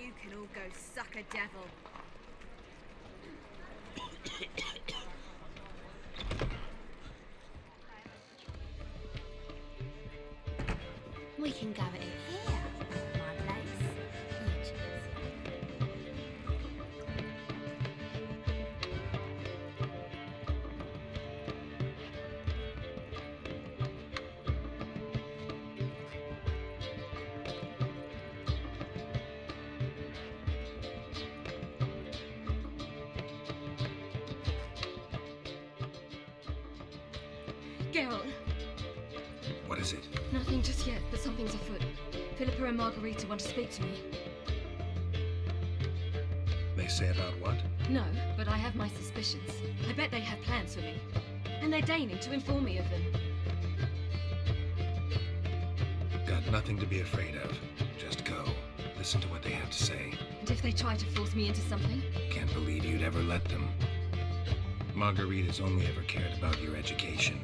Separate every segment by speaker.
Speaker 1: You can all go suck a devil.
Speaker 2: We can go in here, my place.
Speaker 3: Geralt,
Speaker 4: What is it?
Speaker 3: nothing just yet, but something's afoot. Philippa and Margarita want to speak to me.
Speaker 4: They say about what?
Speaker 3: No, but I have my suspicions. I bet they have plans for me. And they're deigning to inform me of them.
Speaker 4: Got nothing to be afraid of. Just go. Listen to what they have to say.
Speaker 3: And if they try to force me into something?
Speaker 4: Can't believe you'd ever let them. Margarita's only ever cared about your education.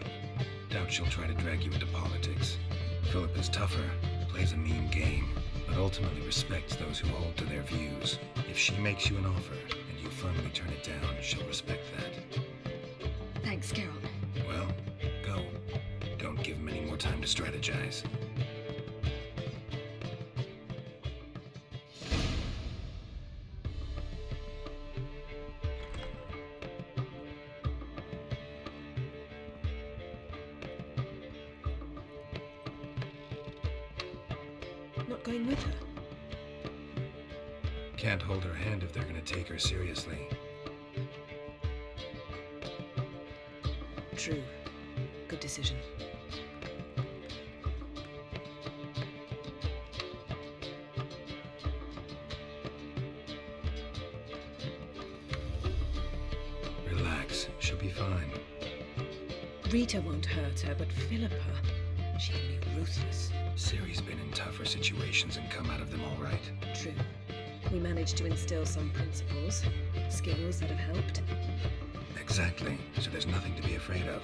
Speaker 4: Doubt she'll try to drag you into politics. Philip is tougher, plays a mean game, but ultimately respects those who hold to their views. If she makes you an offer, and you firmly turn it down, she'll respect that.
Speaker 3: Thanks, Geralt.
Speaker 4: Well, go. Don't give him any more time to strategize.
Speaker 5: Not going with her?
Speaker 4: Can't hold her hand if they're gonna take her seriously.
Speaker 5: True. Good decision.
Speaker 4: Relax, she'll be fine.
Speaker 5: Rita won't hurt her, but Philippa, she can be ruthless.
Speaker 4: Ciri's been in tougher situations and come out of them all right.
Speaker 5: True. We managed to instill some principles, skills that have helped.
Speaker 4: Exactly, so there's nothing to be afraid of.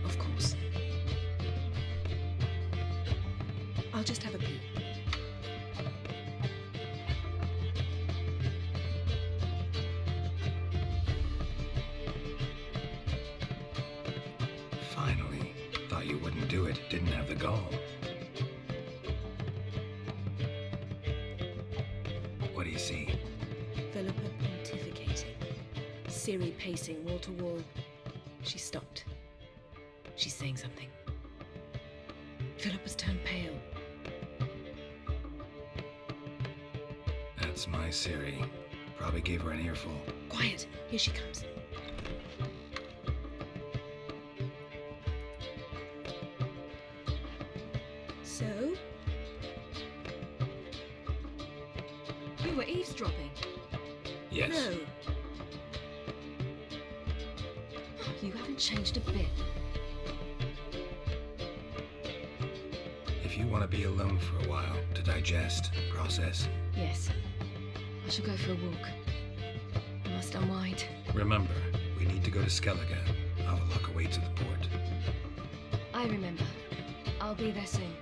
Speaker 5: Of course. I'll just have a pee.
Speaker 4: Finally. Thought you wouldn't do it, didn't have the gall. What do you see?
Speaker 5: Philippa pontificating. Ciri pacing wall to wall. She stopped. She's saying something. Philippa's turned pale.
Speaker 4: That's my Ciri. Probably gave her an earful.
Speaker 5: Quiet! Here she comes. So?
Speaker 3: You were eavesdropping.
Speaker 4: Yes.
Speaker 5: No.
Speaker 3: You haven't changed a bit.
Speaker 4: If you want to be alone for a while, to digest, process,
Speaker 3: Yes. I shall go for a walk. I must unwind.
Speaker 4: remember, we need to go to Skellige. Avallac'h awaits at the port.
Speaker 3: I remember. I'll be there soon.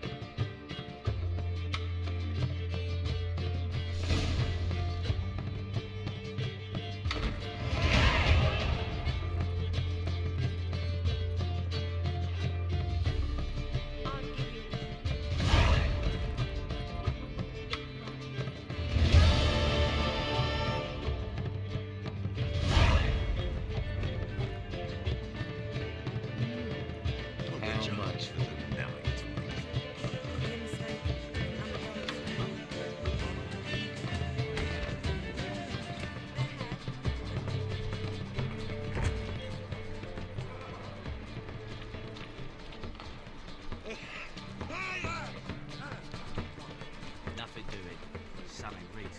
Speaker 6: How much for the night?
Speaker 7: Nothing doing. Something reason.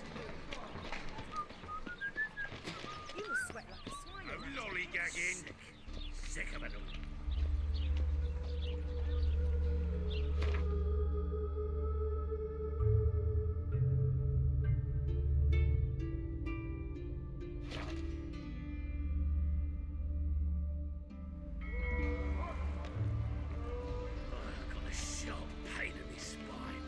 Speaker 1: You will sweat like a swine.
Speaker 6: No lollygagging. Sick of it all. I've got a sharp pain in my spine.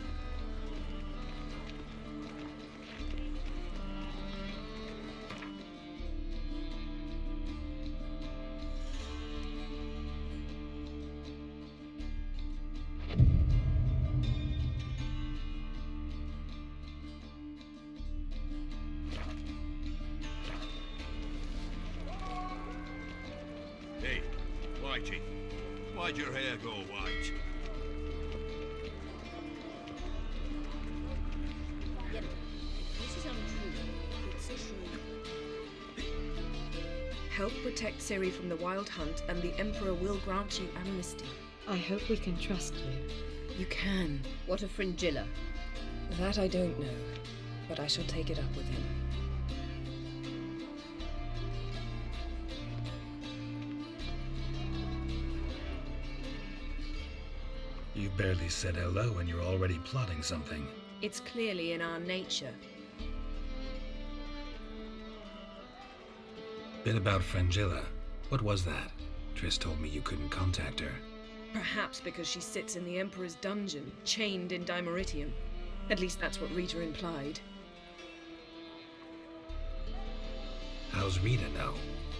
Speaker 6: Why'd your hair go white?
Speaker 5: This is untrue. It's true.
Speaker 8: Help protect Ciri from the Wild Hunt, and the Emperor will grant you amnesty.
Speaker 9: I hope we can trust you.
Speaker 8: You can.
Speaker 5: What of Fringilla?
Speaker 8: That I don't know, but I shall take it up with him.
Speaker 4: You barely said hello and you're already plotting something.
Speaker 8: It's clearly in our nature.
Speaker 4: Bit about Fringilla. What was that? Triss told me you couldn't contact her.
Speaker 8: Perhaps because she sits in the Emperor's dungeon, chained in Dimeritium. At least that's what Rita implied.
Speaker 4: How's Rita know?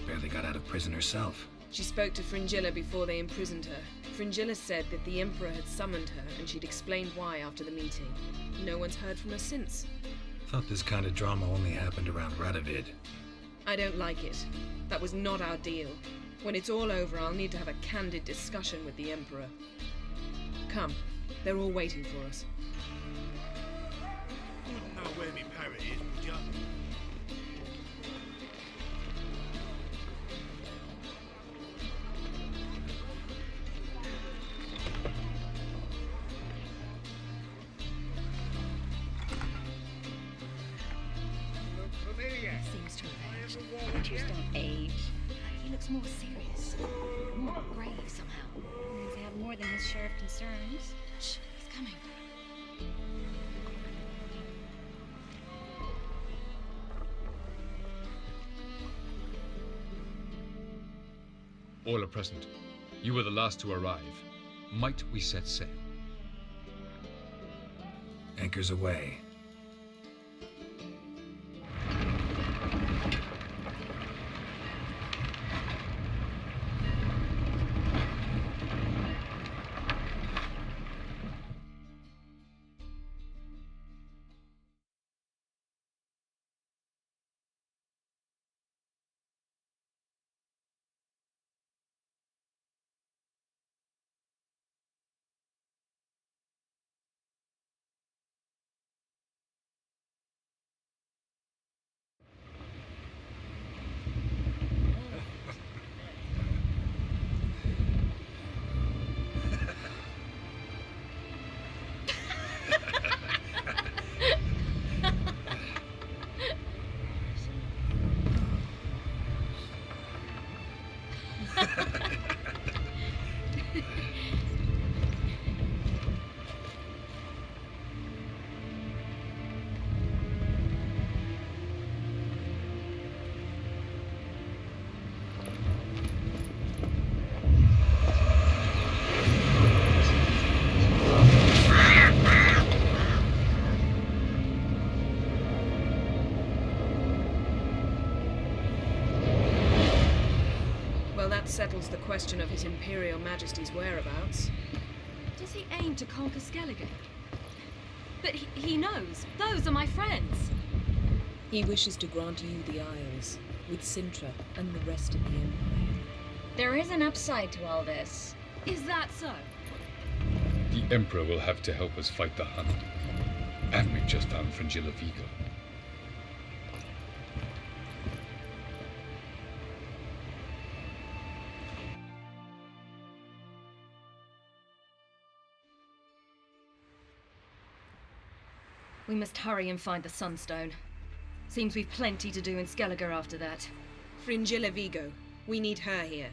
Speaker 4: Barely got out of prison herself.
Speaker 8: She spoke to Fringilla before they imprisoned her. Fringilla said that the Emperor had summoned her, and she'd explained why after the meeting. No one's heard from her since.
Speaker 4: Thought this kind of drama only happened around Radovid.
Speaker 8: I don't like it. That was not our deal. When it's all over, I'll need to have a candid discussion with the Emperor. Come, they're all waiting for us.
Speaker 6: Wouldn't know where me parrot is, would ya?
Speaker 2: Seems to have aged. Witches don't age. He looks more serious, more grave somehow. Means they have more than his share of concerns. Shh, he's coming.
Speaker 10: All are present. You were the last to arrive. Might we set sail?
Speaker 4: Anchors away.
Speaker 8: Settles the question of His Imperial Majesty's whereabouts.
Speaker 3: Does he aim to conquer Skellige? But he knows. Those are my friends.
Speaker 8: He wishes to grant you the Isles, with Sintra and the rest of the Empire.
Speaker 2: There is an upside to all this.
Speaker 3: Is that so?
Speaker 10: The Emperor will have to help us fight the Hunt. And we've just found Fringilla Vigo.
Speaker 3: We must hurry and find the Sunstone. Seems we've plenty to do in Skellige after that.
Speaker 8: Fringilla Vigo. We need her here.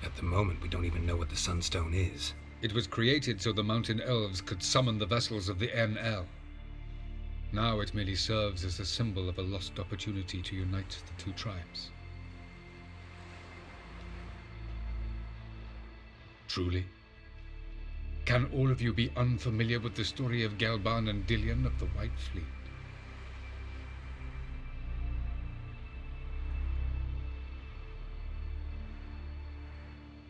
Speaker 4: At the moment, we don't even know what the Sunstone is.
Speaker 10: It was created so the mountain elves could summon the vessels of the NL. Now it merely serves as a symbol of a lost opportunity to unite the two tribes. Truly? Can all of you be unfamiliar with the story of Galban and Lian of the White Fleet?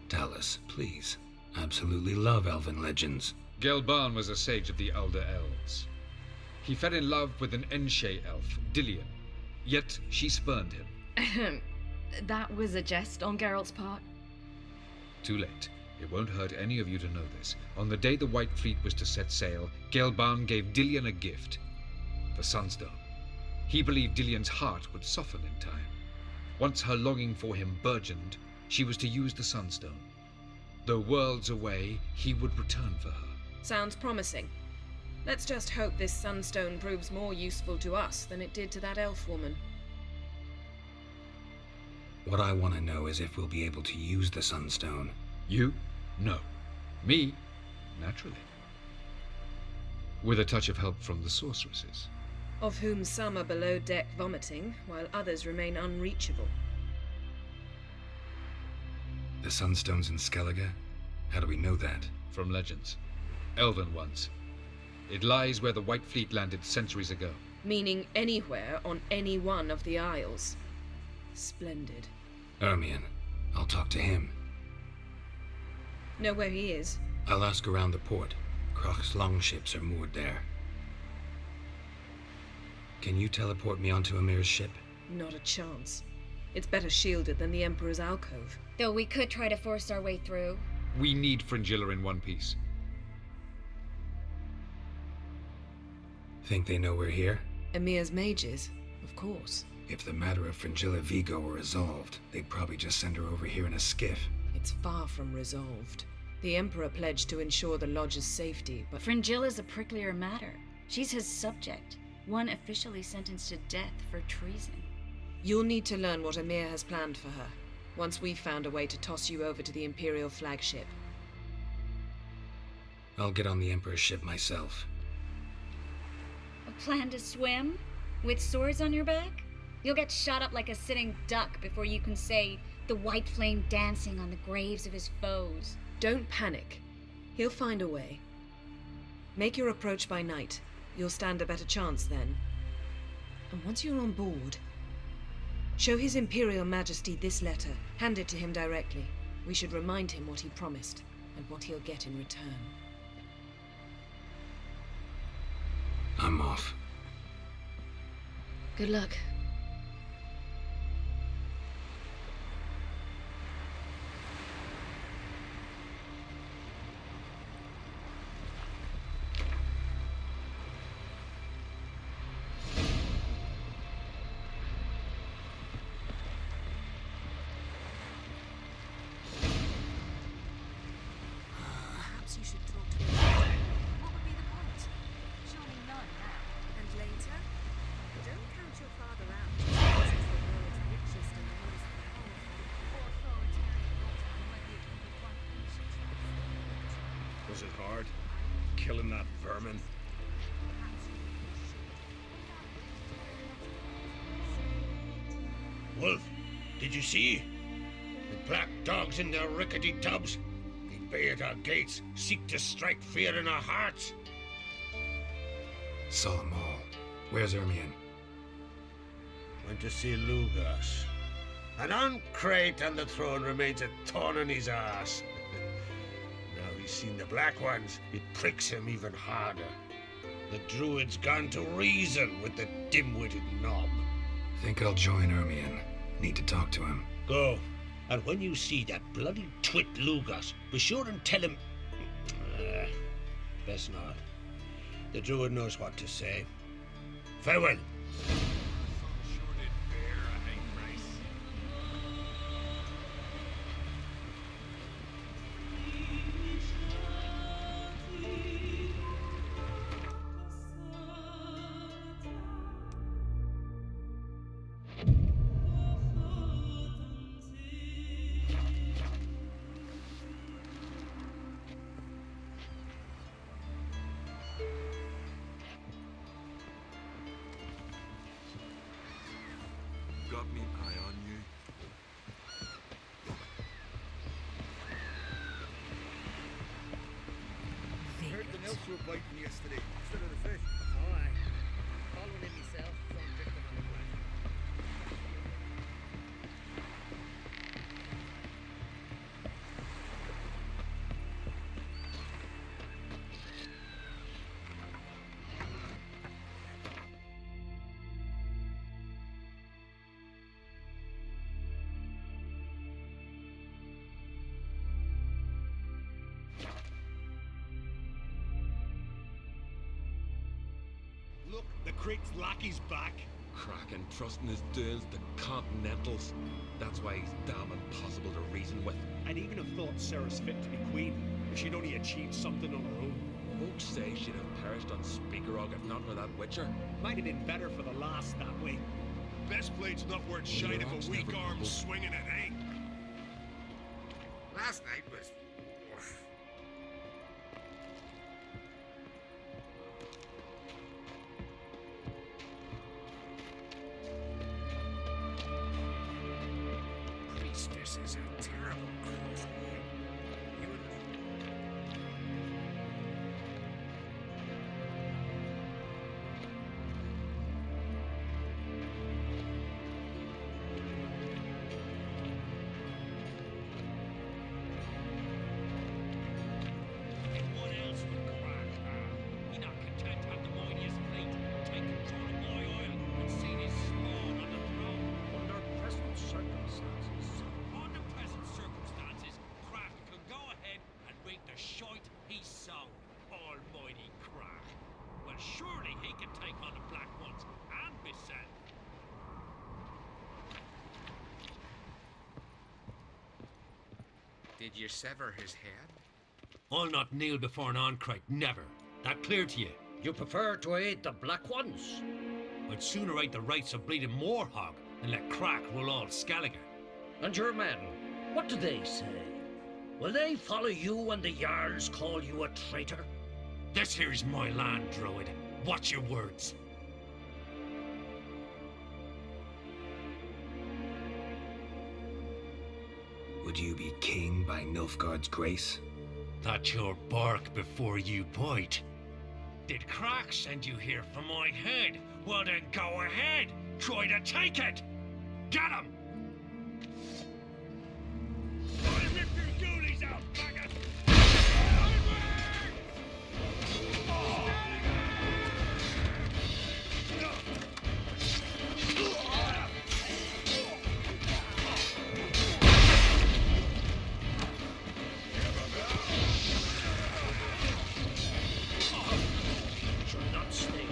Speaker 4: Tell us, please. Absolutely love elven legends.
Speaker 10: Galban was a sage of the Elder Elves. He fell in love with an Enshe elf, Lian, yet she spurned him.
Speaker 3: That was a jest on Geralt's part.
Speaker 10: Too late. It won't hurt any of you to know this. On the day the White Fleet was to set sail, Gelban gave Dillian a gift. The Sunstone. He believed Dillian's heart would soften in time. Once her longing for him burgeoned, she was to use the Sunstone. Though worlds away, he would return for her.
Speaker 8: Sounds promising. Let's just hope this Sunstone proves more useful to us than it did to that elf woman.
Speaker 4: What I want to know is if we'll be able to use the Sunstone.
Speaker 10: You? No. Me? Naturally. With a touch of help from the sorceresses.
Speaker 8: Of whom some are below deck vomiting, while others remain unreachable.
Speaker 4: The Sunstone's in Skellige? How do we know that?
Speaker 10: From legends. Elven ones. It lies where the White Fleet landed centuries ago.
Speaker 8: Meaning anywhere on any one of the Isles. Splendid.
Speaker 4: Ermion. I'll talk to him.
Speaker 8: Know where he is?
Speaker 4: I'll ask around the port. Croc's longships are moored there. Can you teleport me onto Amir's ship?
Speaker 8: Not a chance. It's better shielded than the Emperor's alcove.
Speaker 2: Though we could try to force our way through.
Speaker 10: We need Fringilla in one piece.
Speaker 4: Think they know we're here?
Speaker 8: Emir's mages, of course.
Speaker 4: If the matter of Fringilla Vigo were resolved, they'd probably just send her over here in a skiff.
Speaker 8: It's far from resolved. The Emperor pledged to ensure the Lodge's safety, but
Speaker 2: Fringilla's a pricklier matter. She's his subject, one officially sentenced to death for treason.
Speaker 8: you'll need to learn what Emir has planned for her, once we've found a way to toss you over to the Imperial flagship.
Speaker 4: I'll get on the Emperor's ship myself.
Speaker 2: A plan to swim? With swords on your back? You'll get shot up like a sitting duck before you can say the white flame dancing on the graves of his foes.
Speaker 8: Don't panic. He'll find a way. Make your approach by night. You'll stand a better chance then. And once you're on board, show His Imperial Majesty this letter. Hand it to him directly. We should remind him what he promised, and what he'll get in return.
Speaker 4: I'm off.
Speaker 3: Good luck.
Speaker 1: Perhaps you should talk to him later. What would be the point? Surely none now. And later? Don't count your father out. This is the world's richest and most powerful, authoritarian multi-millennial initiative.
Speaker 6: Was it hard? Killing that vermin? Wolf, did you see? The black dogs in their rickety tubs. They bay at our gates, seek to strike fear in our hearts.
Speaker 4: Saw them all. Where's Ermion?
Speaker 6: Went to see Lugas. And on Crate on the throne remains a thorn in his ass. Now he's seen the black ones, it pricks him even harder. The druid's gone to reason with the dim-witted knob.
Speaker 4: Think I'll join Ermion. Need to talk to him.
Speaker 6: Go. And when you see that bloody twit Lugas, be sure and tell him... best not. The druid knows what to say. Farewell.
Speaker 11: Got me eye on you.
Speaker 12: Heard the nymphs were biting yesterday instead of the fish.
Speaker 7: Oh, aye. Following in myself, from drifting on the ground.
Speaker 12: Look, the Creek's lackey's back.
Speaker 13: Kraken trusting his doings to Continentals. That's why he's damn impossible to reason with.
Speaker 12: I'd even have thought Sarah's fit to be queen, if she'd only achieved something on her own.
Speaker 13: Folks say she'd have perished on Speakerog if not for that Witcher.
Speaker 12: Might have been better for the last that way.
Speaker 6: Best blade's not worth shite if a weak arm's swinging it, eh? Last night was... Priestess is a terrible cruelty. You would...
Speaker 14: What else would crack? He not content to have the mightiest fleet, take control of my oil, and seen his spawn on the throne. Under present circumstances, Crack can go ahead and make the shite he sung. Almighty Crack. Well, surely he can take on the Black Ones and myself.
Speaker 15: Did you sever his head?
Speaker 14: I'll not kneel before an Ancrite, never. That clear to you?
Speaker 16: You prefer to aid the Black Ones?
Speaker 14: I'd sooner aid the rights of bleeding Moorhog than let Crack rule all Skellige.
Speaker 16: And your men, what do they say? Will they follow you when the Jarls call you a traitor?
Speaker 14: This here's my land, Druid. Watch your words.
Speaker 4: Would you be king by Nilfgaard's grace?
Speaker 14: That's your bark before you bite. Did Crack send you here for my head? Well then go ahead. Try to take it. Get him! I rip your ghoulies out, faggot!
Speaker 16: Should not stay here.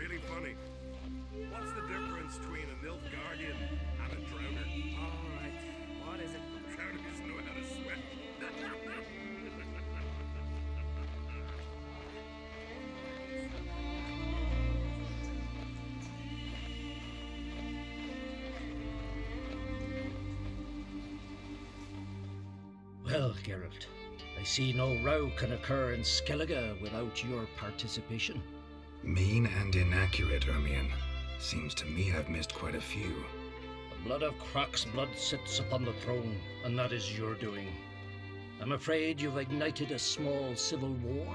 Speaker 11: really funny. What's the difference between a Nilfgaardian and a Drowner?
Speaker 7: Alright, what is it?
Speaker 11: Drowners know how to swim.
Speaker 16: Well, Geralt, I see no row can occur in Skellige without your participation.
Speaker 4: Mean and inaccurate, Ermion. Seems to me I've missed quite a few.
Speaker 16: The blood of Croc's blood sits upon the throne, and that is your doing. I'm afraid you've ignited a small civil war.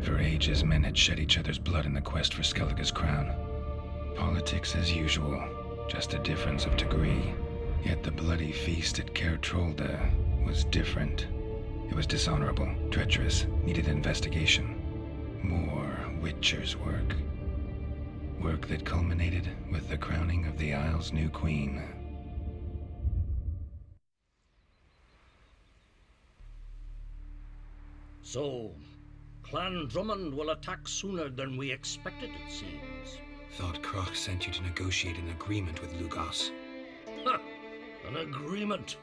Speaker 4: For ages, men had shed each other's blood in the quest for Skellige's crown. Politics as usual, just a difference of degree. Yet the bloody feast at Caer Trolda was different. It was dishonorable, treacherous, needed investigation. More Witcher's work. Work that culminated with the crowning of the Isle's new queen.
Speaker 16: So, Clan Drummond will attack sooner than we expected, it seems.
Speaker 4: Thought Croc sent you to negotiate an agreement with Lugos.
Speaker 16: Ha! An agreement?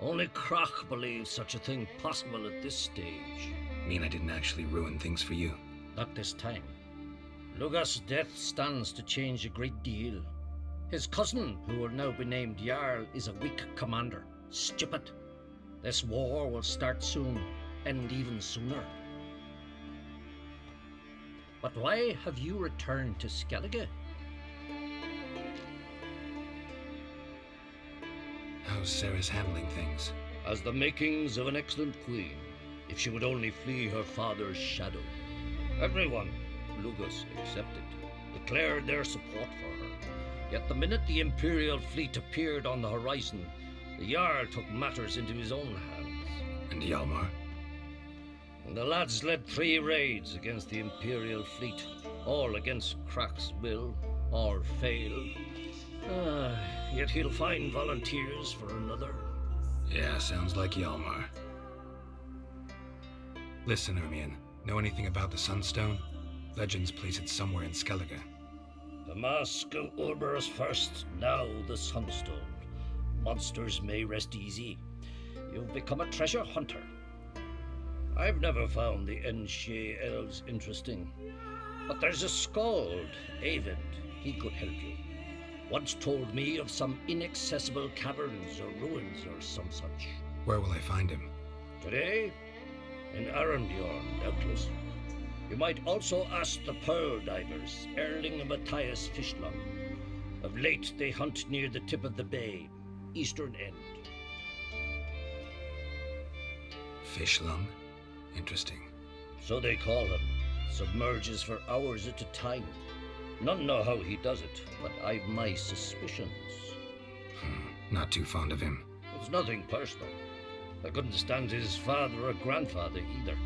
Speaker 16: Only Croc believes such a thing possible at this stage.
Speaker 4: Mean I didn't actually ruin things for you?
Speaker 16: Not this time. Lugos' death stands to change a great deal. His cousin, who will now be named Jarl, is a weak commander. Stupid. This war will start soon, end even sooner. But why have you returned to Skellige?
Speaker 4: How's Sarah's handling things?
Speaker 16: Has the makings of an excellent queen, if she would only flee her father's shadow. Everyone, Lugos excepted, declared their support for her. Yet the minute the Imperial fleet appeared on the horizon, the Jarl took matters into his own hands.
Speaker 4: And Hjalmar?
Speaker 16: And the lads led 3 raids against the Imperial fleet, all against Croc's will, all failed. Yet he'll find volunteers for another.
Speaker 4: Yeah, sounds like Hjalmar. Listen, Ermion, know anything about the Sunstone? Legends place it somewhere in Skellige.
Speaker 16: The mask of Urberus first, now the Sunstone. Monsters may rest easy. You've become a treasure hunter. I've never found the Enshe elves interesting. But there's a skald, Avind. He could help you. Once told me of some inaccessible caverns or ruins or some such.
Speaker 4: Where will I find him?
Speaker 16: Today? In Arendbjorn, doubtless. You might also ask the pearl divers, Erling and Matthias Fishlung. Of late, they hunt near the tip of the bay, eastern end.
Speaker 4: Fishlung? Interesting.
Speaker 16: So they call him. Submerges for hours at a time. None know how he does it, but I've my suspicions.
Speaker 4: Not too fond of him.
Speaker 16: It's nothing personal. I couldn't stand his father or grandfather either.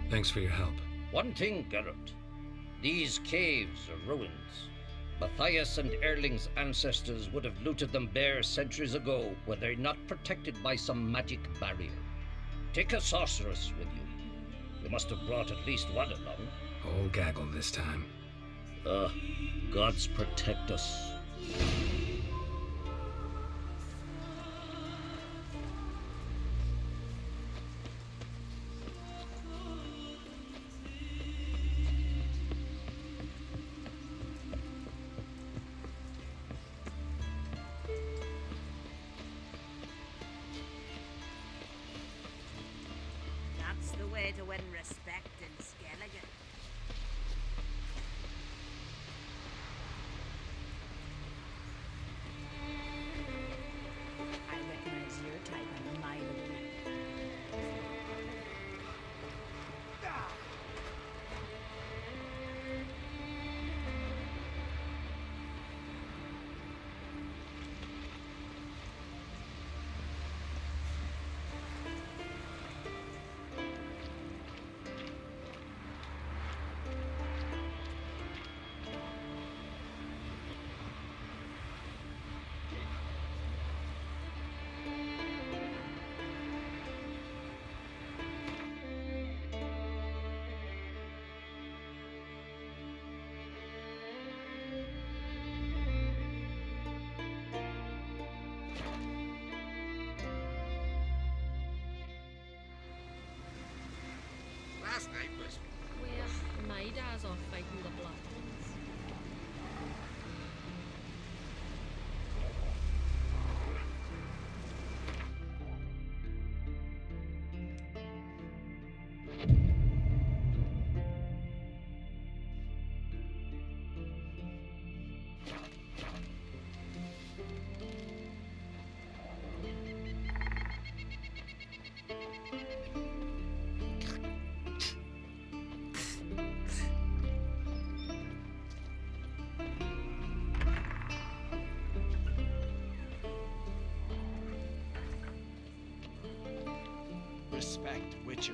Speaker 4: Thanks for your help.
Speaker 16: One thing, Geralt. These caves are ruins. Matthias and Erling's ancestors would have looted them bare centuries ago were they not protected by some magic barrier. Take a sorceress with you. You must have brought at least one along.
Speaker 4: Whole gaggle this time.
Speaker 16: Gods protect us.
Speaker 1: That's the way to win respect in Skellige. I recognize your type a mile away.
Speaker 3: days off fighting the Black Ones.
Speaker 12: Respect, Witcher.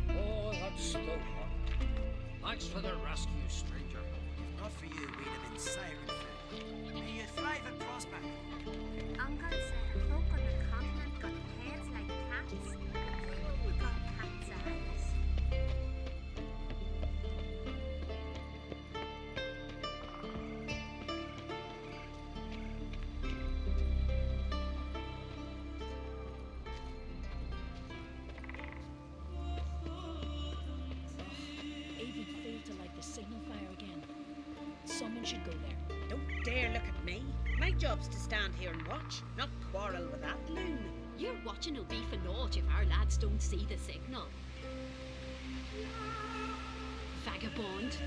Speaker 16: Oh, that's the one. Thanks for the rescue, stranger.
Speaker 15: Not for you, we'd have been siren fed. May you thrive and prosper.
Speaker 1: Uncle said folk on the continent got heads like cats. We got cat's eyes.
Speaker 5: Avon failed to light the signal fire again. Someone should go there.
Speaker 17: Don't dare look at me. My job's to stand here and watch, not quarrel with that loon.
Speaker 18: Your watching will be for naught if our lads don't see the signal. Vagabond.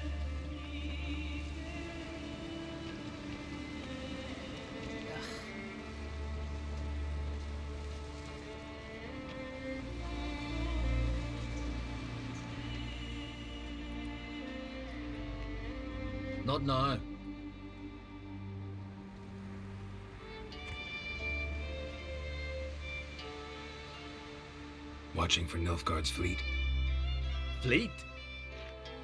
Speaker 19: Not now.
Speaker 4: Watching for Nilfgaard's fleet.
Speaker 19: Fleet?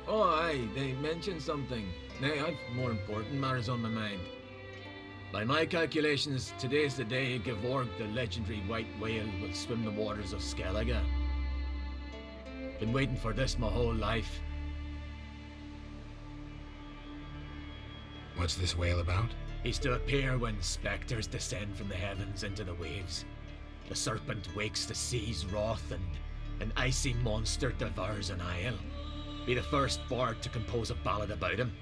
Speaker 19: Oh, aye, they mentioned something. Nay, I've more important matters on my mind. By my calculations, today's the day GeForce, the legendary white whale, will swim the waters of Skellige. Been waiting for this my whole life.
Speaker 4: What's this whale about?
Speaker 19: He's to appear when spectres descend from the heavens into the waves. The serpent wakes the sea's wrath and an icy monster devours an isle. Be the first bard to compose a ballad about him.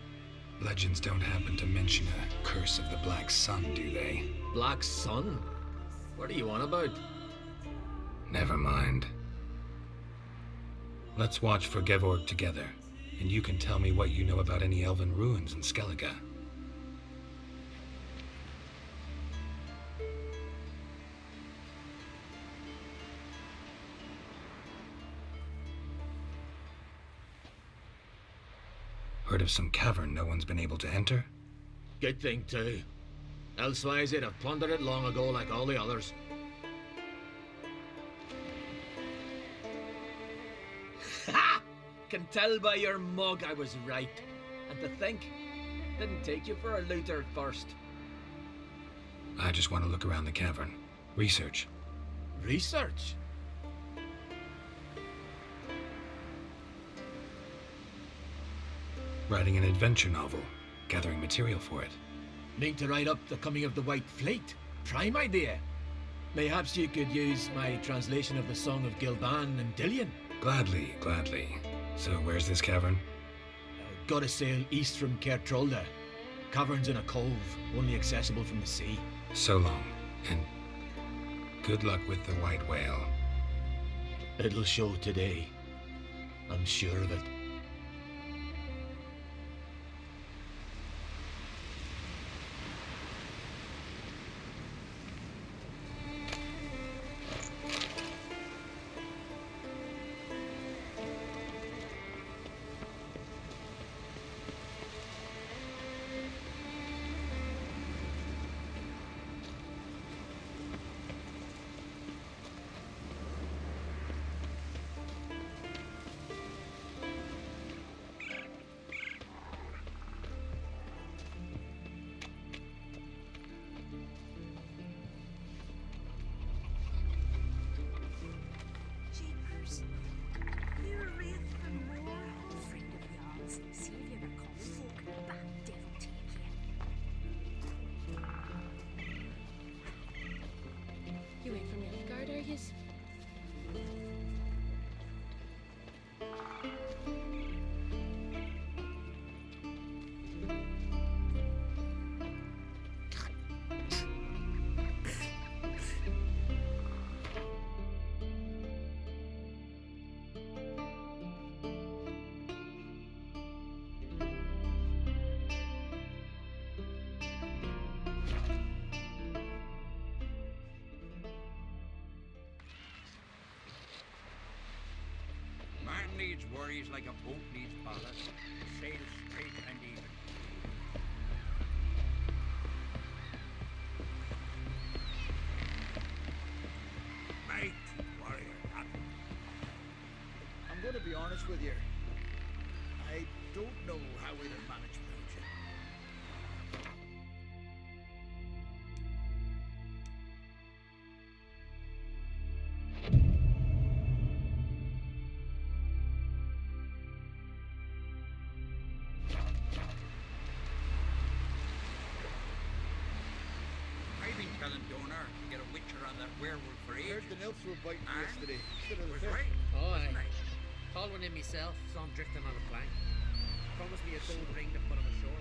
Speaker 4: Legends don't happen to mention a curse of the Black Sun, do they?
Speaker 19: Black Sun? What are you on about?
Speaker 4: Never mind. Let's watch for GeForce together, and you can tell me what you know about any elven ruins in Skellige. Heard of some cavern no one's been able to enter?
Speaker 19: Good thing too. Elsewise they'd have plundered it long ago like all the others. Ha! Can tell by your mug I was right. And to think, didn't take you for a looter at first.
Speaker 4: I just want to look around the cavern. Research.
Speaker 19: Research?
Speaker 4: Writing an adventure novel. Gathering material for it.
Speaker 19: Mean to write up the coming of the White Fleet? Prime idea. Mayhaps you could use my translation of the Song of Gilban and Dillian.
Speaker 4: Gladly, gladly. So where's this cavern?
Speaker 19: Gotta sail east from Kertrolda. Cavern's in a cove, only accessible from the sea.
Speaker 4: So long, and good luck with the white whale.
Speaker 19: It'll show today. I'm sure of it.
Speaker 14: needs worries like a boat needs ballast. Sail straight and even.
Speaker 15: Mate, warrior,
Speaker 20: I'm going to be honest with you. I don't know how we'd have managed without you.
Speaker 14: I've been telling Donor to get a witcher on that werewolf for
Speaker 20: I
Speaker 14: ages.
Speaker 20: heard the nymphs were biting
Speaker 14: Aye.
Speaker 20: yesterday. Instead of the
Speaker 14: Was
Speaker 20: fish.
Speaker 14: right.
Speaker 7: Oh, aye.
Speaker 14: Wasn't I?
Speaker 7: Called one in myself, saw him drifting on a plank. Promised me a gold ring to put him ashore.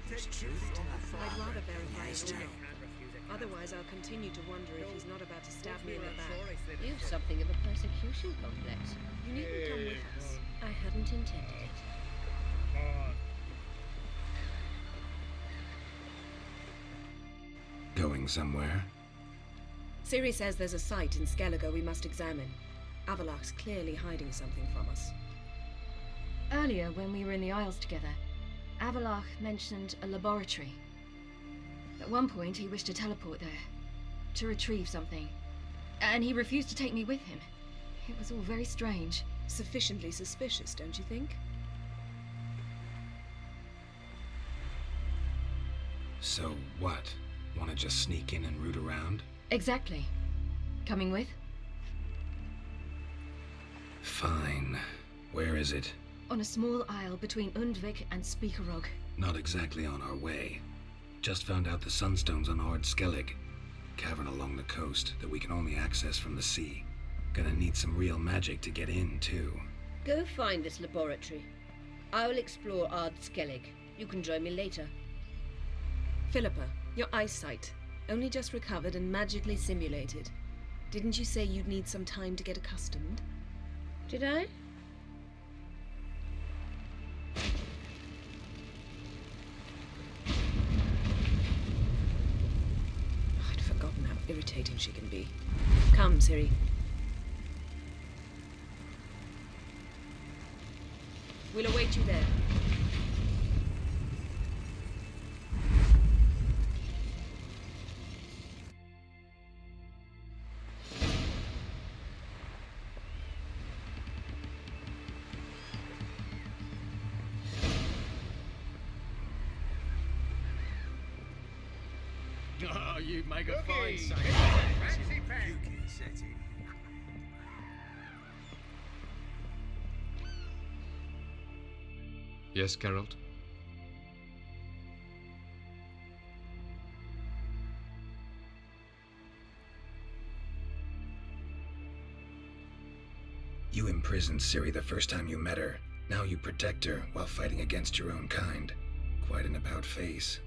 Speaker 8: There's truth to that. I'd rather verify it now.
Speaker 7: Can't refuse it.
Speaker 8: Otherwise, I'll continue to wonder if he's not about to stab me in the back.
Speaker 18: You've something of a persecution complex.
Speaker 8: You needn't come with us. I hadn't intended it.
Speaker 4: Going somewhere?
Speaker 8: Ciri says there's a site in Skellige we must examine. Avallac'h's clearly hiding something from us.
Speaker 3: Earlier, when we were in the Isles together, Avallac'h mentioned a laboratory. At one point, he wished to teleport there, to retrieve something, and he refused to take me with him. It was all very strange.
Speaker 8: Sufficiently suspicious, don't you think?
Speaker 4: So what? Want to just sneak in and root around?
Speaker 3: Exactly. Coming with?
Speaker 4: Fine. Where is it?
Speaker 3: On a small isle between Undvik and Speakerog.
Speaker 4: Not exactly on our way. Just found out the Sunstone's on Ord Skellige. Cavern along the coast that we can only access from the sea. Gonna need some real magic to get in, too.
Speaker 17: Go find this laboratory. I will explore Ard Skellige. You can join me later.
Speaker 8: Philippa, your eyesight. Only just recovered and magically simulated. Didn't you say you'd need some time to get accustomed?
Speaker 17: Did I?
Speaker 8: I'd forgotten how irritating she can be. Come, Ciri. We'll await you there.
Speaker 12: Oh, you make a fine sight.
Speaker 15: Fancy puking setting.
Speaker 10: Yes, Geralt?
Speaker 4: You imprisoned Ciri the first time you met her. Now you protect her while fighting against your own kind. Quite an about-face.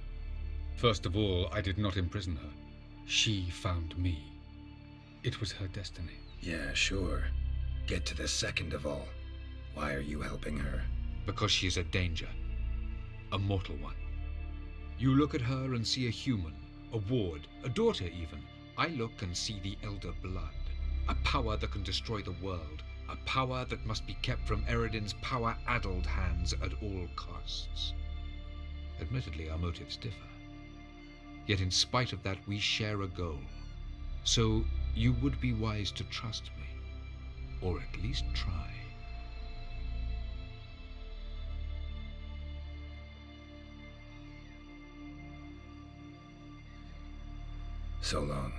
Speaker 10: First of all, I did not imprison her. She found me. It was her destiny.
Speaker 4: Yeah, sure. Get to the second of all. Why are you helping her?
Speaker 10: Because she is a danger. A mortal one. You look at her and see a human, a ward, a daughter even. I look and see the Elder Blood. A power that can destroy the world. A power that must be kept from Eredin's power-addled hands at all costs. Admittedly, our motives differ. Yet in spite of that, we share a goal. So you would be wise to trust me. Or at least try.
Speaker 4: So long.